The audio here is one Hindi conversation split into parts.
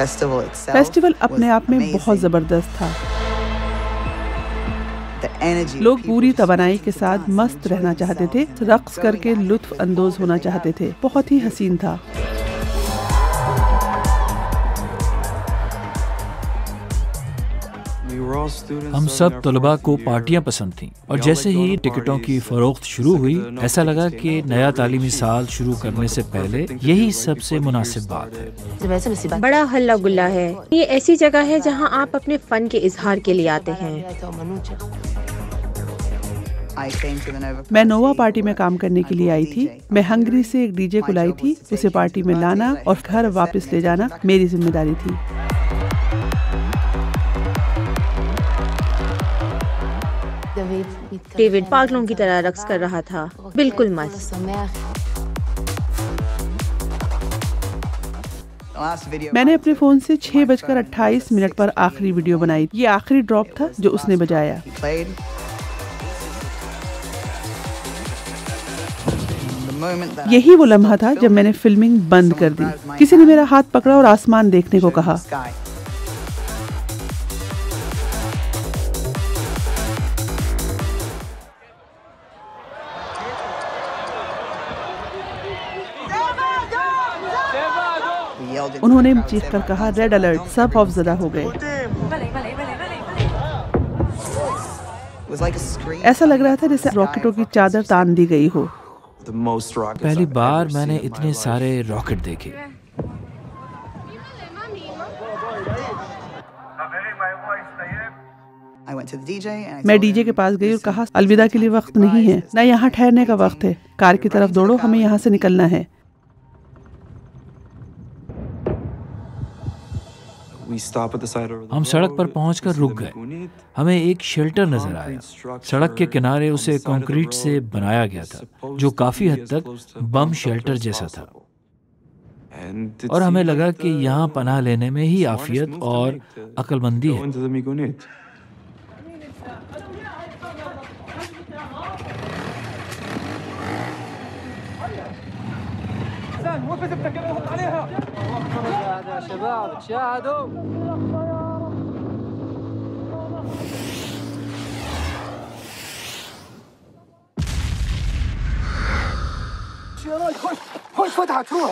फेस्टिवल अपने आप में बहुत जबरदस्त था। लोग पूरी तवानाई के साथ मस्त रहना चाहते थे, रक्स करके लुत्फ अंदोज होना चाहते थे। बहुत ही हसीन था। हम सब तलबा को पार्टियां पसंद थीं और जैसे ही टिकटों की फरोख्त शुरू हुई ऐसा लगा कि नया तालीमी साल शुरू करने से पहले यही सबसे मुनासिब बात है। बड़ा हल्ला गुल्ला है। ये ऐसी जगह है जहां आप अपने फन के इजहार के लिए आते हैं। मैं नोवा पार्टी में काम करने के लिए आई थी। मैं हंगरी से एक डीजे को लाई थी। उसे पार्टी में लाना और घर वापस ले जाना मेरी जिम्मेदारी थी। डेविड पागलों की तरह रक्स कर रहा था, बिल्कुल मस्त। मैंने अपने फोन से 6:28 पर आखिरी वीडियो बनाई। ये आखिरी ड्रॉप था जो उसने बजाया। यही वो लम्हा था जब मैंने फिल्मिंग बंद कर दी। किसी ने मेरा हाथ पकड़ा और आसमान देखने को कहा। उन्होंने चीखकर कहा, रेड अलर्ट, सब खौफजदा हो गए। ऐसा लग रहा था जैसे रॉकेटों की चादर तान दी गई हो। पहली बार मैंने इतने सारे रॉकेट देखे। मैं डीजे के पास गई और कहा, अलविदा के लिए वक्त नहीं है, न यहाँ ठहरने का वक्त है। कार की तरफ दौड़ो, हमें यहाँ से निकलना है। हम सड़क पर पहुंचकर रुक गए। हमें एक शेल्टर नजर आया। सड़क के किनारे उसे कंक्रीट से बनाया गया था जो काफी हद तक बम शेल्टर जैसा था और हमें लगा कि यहाँ पनाह लेने में ही आफियत और अक्लमंदी है।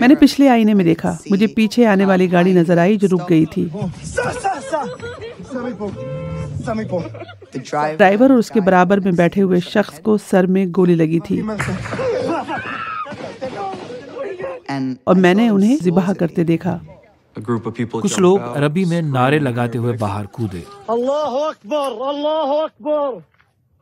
मैंने पिछले आईने में देखा। मुझे पीछे आने वाली गाड़ी नजर आई जो रुक गई थी। ड्राइवर और उसके बराबर में बैठे हुए शख्स को सर में गोली लगी थी और मैंने उन्हें ज़िबाह करते देखा। कुछ लोग अरबी में नारे लगाते हुए बाहर कूदे। अल्लाहु अकबर, अल्लाहु अकबर,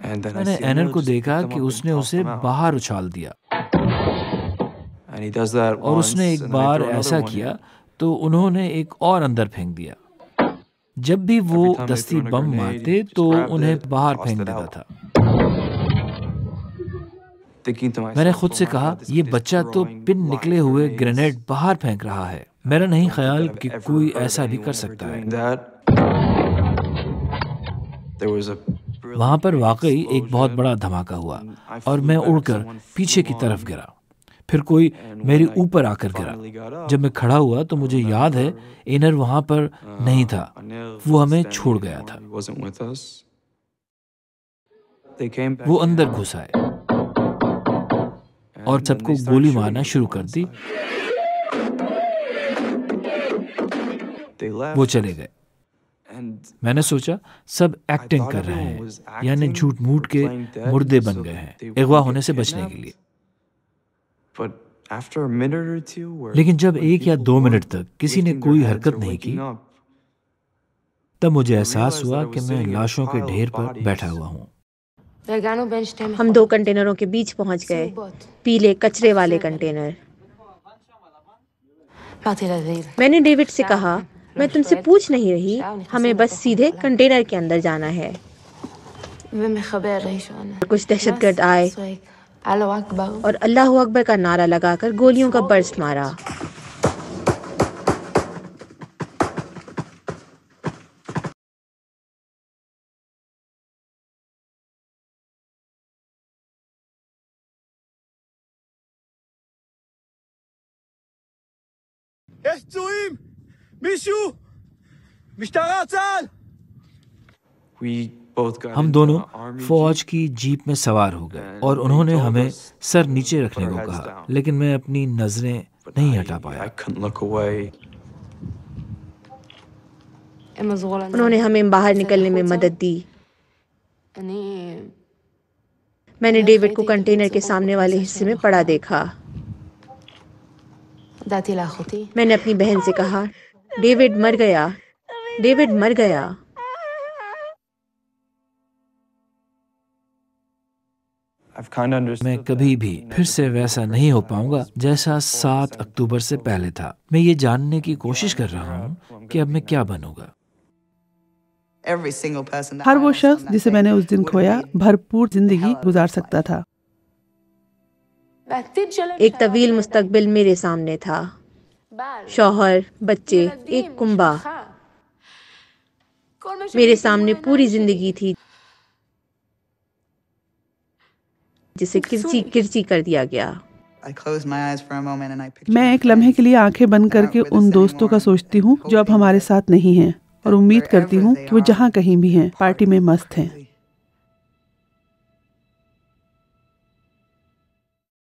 मैंने एनर को देखा कि उसने उसे बाहर उछाल दिया और उसने एक बार ऐसा किया तो उन्होंने एक और अंदर फेंक दिया। जब भी वो दस्ती बम मारते तो उन्हें बाहर फेंक देता था। मैंने खुद से कहा, ये बच्चा तो पिन निकले हुए ग्रेनेड बाहर फेंक रहा है। मेरा नहीं ख्याल कि कोई ऐसा भी कर सकता है। वहां पर वाकई एक बहुत बड़ा धमाका हुआ और मैं उड़कर पीछे की तरफ गिरा। फिर कोई मेरे ऊपर आकर गिरा। जब मैं खड़ा हुआ तो मुझे याद है एनर वहां पर नहीं था, वो हमें छोड़ गया था। वो अंदर घुस आए और सबको गोली मारना शुरू कर दी। वो चले गए। मैंने सोचा सब एक्टिंग कर रहे हैं, यानी झूठ मूठ के मुर्दे बन गए हैं अगवा होने से बचने के लिए। लेकिन जब 1 या 2 मिनट तक किसी ने कोई हरकत नहीं की तब मुझे एहसास हुआ कि मैं लाशों के ढेर पर बैठा हुआ हूँ। हम 2 कंटेनरों के बीच पहुंच गए, पीले कचरे वाले कंटेनर। मैंने डेविड से कहा, मैं तुमसे पूछ नहीं रही, हमें बस सीधे कंटेनर के अंदर जाना है। कुछ दहशतगर्द आए और अल्लाहू अकबर का नारा लगाकर गोलियों का बर्स्ट मारा। हम दोनों फौज की जीप में सवार हो गए और उन्होंने हमें सर नीचे रखने को कहा, लेकिन मैं अपनी नजरें नहीं हटा पाया। उन्होंने हमें बाहर निकलने में मदद दी। मैंने डेविड को कंटेनर के सामने वाले हिस्से में पड़ा देखा। मैंने अपनी बहन से कहा, डेविड मर गया, डेविड मर गया। मैं कभी भी फिर से वैसा नहीं हो पाऊंगा जैसा 7 अक्टूबर से पहले था। मैं ये जानने की कोशिश कर रहा हूँ कि अब मैं क्या बनूंगा। हर वो शख्स जिसे मैंने उस दिन खोया भरपूर जिंदगी गुजार सकता था। एक तवील मुस्तकबिल मेरे सामने था, शौहर, बच्चे, एक कुंबा। मेरे सामने पूरी जिंदगी थी जिसे किरची किरची कर दिया गया। मैं एक लम्हे के लिए आंखें बंद करके उन दोस्तों का सोचती हूँ जो अब हमारे साथ नहीं हैं, और उम्मीद करती हूँ कि वो जहाँ कहीं भी हैं पार्टी में मस्त हैं।